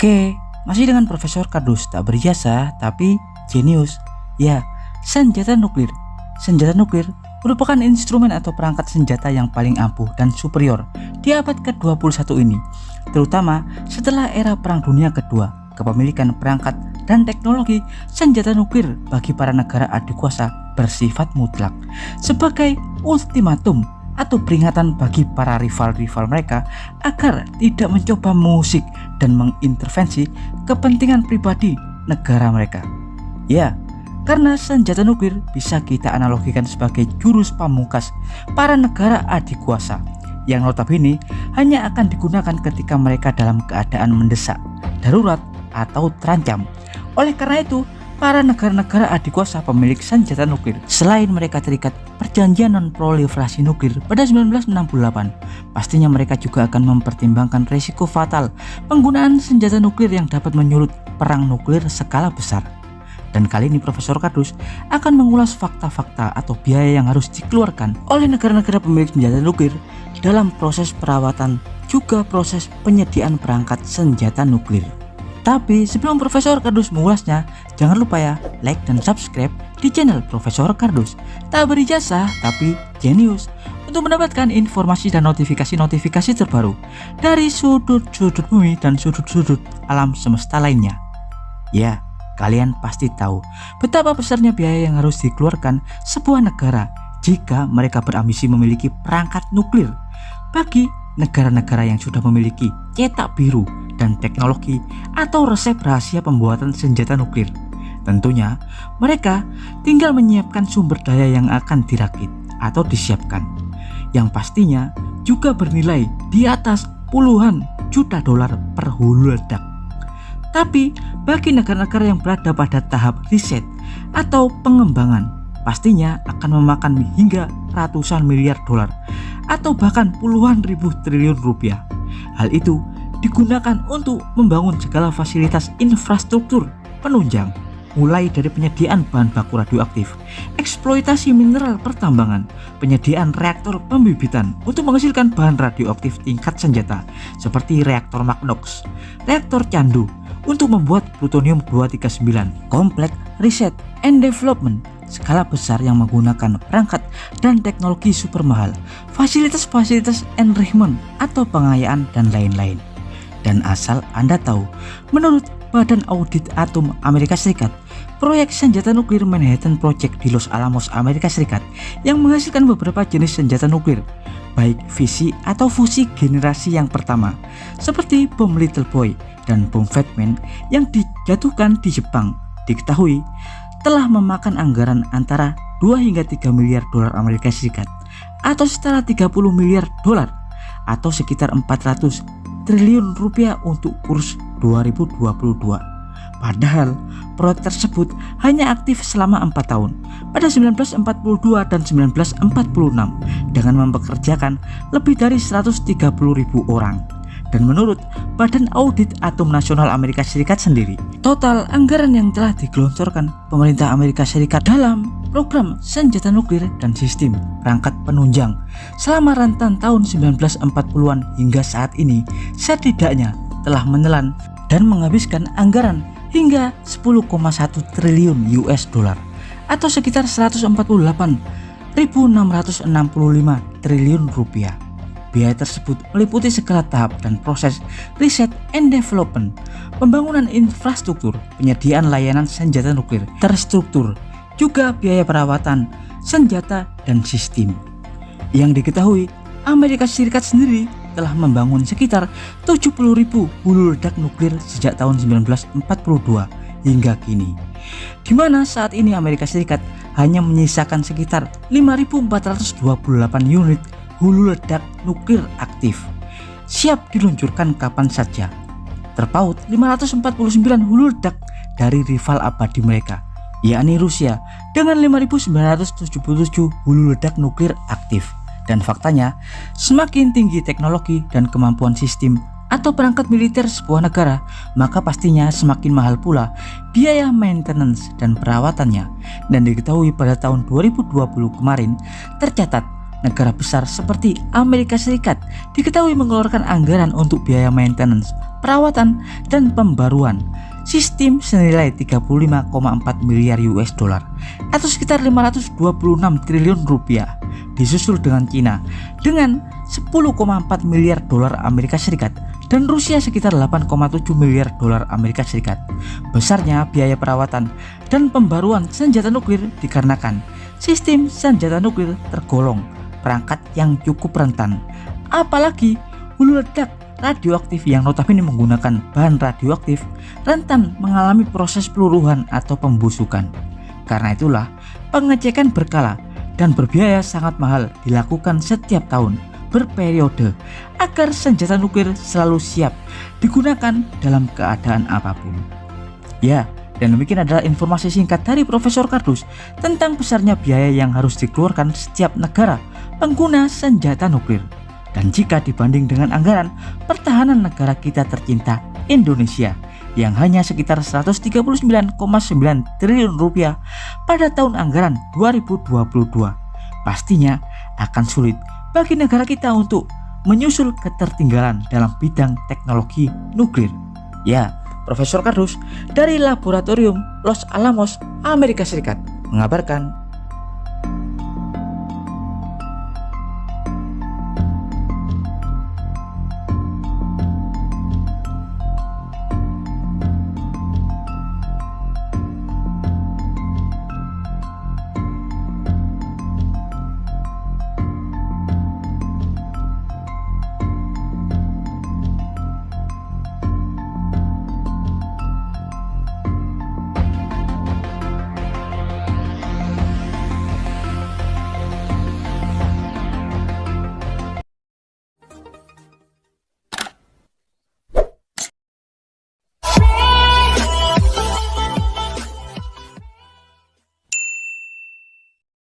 Oke, masih dengan Profesor Kardus, tak berjasa tapi jenius. Ya, senjata nuklir. Senjata nuklir merupakan instrumen atau perangkat senjata yang paling ampuh dan superior di abad ke-21 ini, terutama setelah era Perang Dunia Kedua. Kepemilikan perangkat dan teknologi senjata nuklir bagi para negara adikuasa bersifat mutlak, sebagai ultimatum atau peringatan bagi para rival-rival mereka agar tidak mencoba mengusik dan mengintervensi kepentingan pribadi negara mereka. Ya, karena senjata nuklir bisa kita analogikan sebagai jurus pamungkas para negara adikuasa yang notabene hanya akan digunakan ketika mereka dalam keadaan mendesak, darurat, atau terancam. Oleh karena itu, para negara-negara adikuasa pemilik senjata nuklir, selain mereka terikat perjanjian non-proliferasi nuklir pada 1968, pastinya mereka juga akan mempertimbangkan risiko fatal penggunaan senjata nuklir yang dapat menyulut perang nuklir skala besar. Dan kali ini Profesor Kardus akan mengulas fakta-fakta atau biaya yang harus dikeluarkan oleh negara-negara pemilik senjata nuklir dalam proses perawatan juga proses penyediaan perangkat senjata nuklir. Tapi sebelum Profesor Kardus mengulasnya, jangan lupa ya like dan subscribe di channel Profesor Kardus. Tak berijazah tapi jenius, untuk mendapatkan informasi dan notifikasi-notifikasi terbaru dari sudut-sudut bumi dan sudut-sudut alam semesta lainnya. Ya, kalian pasti tahu betapa besarnya biaya yang harus dikeluarkan sebuah negara jika mereka berambisi memiliki perangkat nuklir. Bagi negara-negara yang sudah memiliki cetak biru dan teknologi atau resep rahasia pembuatan senjata nuklir, tentunya mereka tinggal menyiapkan sumber daya yang akan dirakit atau disiapkan, yang pastinya juga bernilai di atas puluhan juta dolar per hulu ledak. Tapi bagi negara-negara yang berada pada tahap riset atau pengembangan, pastinya akan memakan hingga ratusan miliar dolar atau bahkan puluhan ribu triliun rupiah. Hal itu digunakan untuk membangun segala fasilitas infrastruktur penunjang, mulai dari penyediaan bahan baku radioaktif, eksploitasi mineral pertambangan, penyediaan reaktor pembibitan untuk menghasilkan bahan radioaktif tingkat senjata seperti reaktor Magnox, reaktor Candu untuk membuat plutonium 239, komplek riset and development skala besar yang menggunakan perangkat dan teknologi super mahal, fasilitas-fasilitas enrichment atau pengayaan dan lain-lain. Dan asal Anda tahu, menurut Badan Audit Atom Amerika Serikat, proyek senjata nuklir Manhattan Project di Los Alamos, Amerika Serikat yang menghasilkan beberapa jenis senjata nuklir, baik fisi atau fusi generasi yang pertama, seperti bom Little Boy dan bom Fat Man yang dijatuhkan di Jepang, diketahui telah memakan anggaran antara 2 hingga 3 miliar dolar Amerika Serikat atau setara 30 miliar dolar atau sekitar 400 triliun rupiah untuk kurs 2022. Padahal proyek tersebut hanya aktif selama 4 tahun pada 1942 dan 1946 dengan mempekerjakan lebih dari 130.000 orang. Dan menurut Badan Audit Atom Nasional Amerika Serikat sendiri, total anggaran yang telah digelontorkan pemerintah Amerika Serikat dalam program senjata nuklir dan sistem perangkat penunjang selama rentan tahun 1940-an hingga saat ini setidaknya telah menelan dan menghabiskan anggaran hingga 10,1 triliun US dollar atau sekitar 148.665 triliun rupiah. Biaya tersebut meliputi segala tahap dan proses riset and development, pembangunan infrastruktur, penyediaan layanan senjata nuklir terstruktur, juga biaya perawatan senjata dan sistem. Yang diketahui, Amerika Serikat sendiri telah membangun sekitar 70.000 hulu ledak nuklir sejak tahun 1942 hingga kini, di mana saat ini Amerika Serikat hanya menyisakan sekitar 5.428 unit hulu ledak nuklir aktif, siap diluncurkan kapan saja. Terpaut 549 hulu ledak dari rival abadi mereka, yakni Rusia dengan 5.977 hulu ledak nuklir aktif. Dan faktanya, semakin tinggi teknologi dan kemampuan sistem atau perangkat militer sebuah negara, maka pastinya semakin mahal pula biaya maintenance dan perawatannya. Dan diketahui pada tahun 2020 kemarin tercatat Negara besar seperti Amerika Serikat diketahui mengeluarkan anggaran untuk biaya maintenance, perawatan, dan pembaruan sistem senilai 35,4 miliar US dollar atau sekitar 526 triliun rupiah. Disusul dengan Cina dengan 10,4 miliar dolar Amerika Serikat dan Rusia sekitar 8,7 miliar dolar Amerika Serikat. Besarnya biaya perawatan dan pembaruan senjata nuklir dikarenakan sistem senjata nuklir tergolong perangkat yang cukup rentan, apalagi hulu ledak radioaktif yang notabene menggunakan bahan radioaktif rentan mengalami proses peluruhan atau pembusukan. Karena itulah pengecekan berkala dan berbiaya sangat mahal dilakukan setiap tahun berperiode agar senjata nuklir selalu siap digunakan dalam keadaan apapun. Ya, dan demikian adalah informasi singkat dari Profesor Kardus tentang besarnya biaya yang harus dikeluarkan setiap negara pengguna senjata nuklir. Dan jika dibanding dengan anggaran pertahanan negara kita tercinta Indonesia yang hanya sekitar 139,9 triliun rupiah pada tahun anggaran 2022, pastinya akan sulit bagi negara kita untuk menyusul ketertinggalan dalam bidang teknologi nuklir. Ya, Profesor Kardus dari Laboratorium Los Alamos, Amerika Serikat mengabarkan.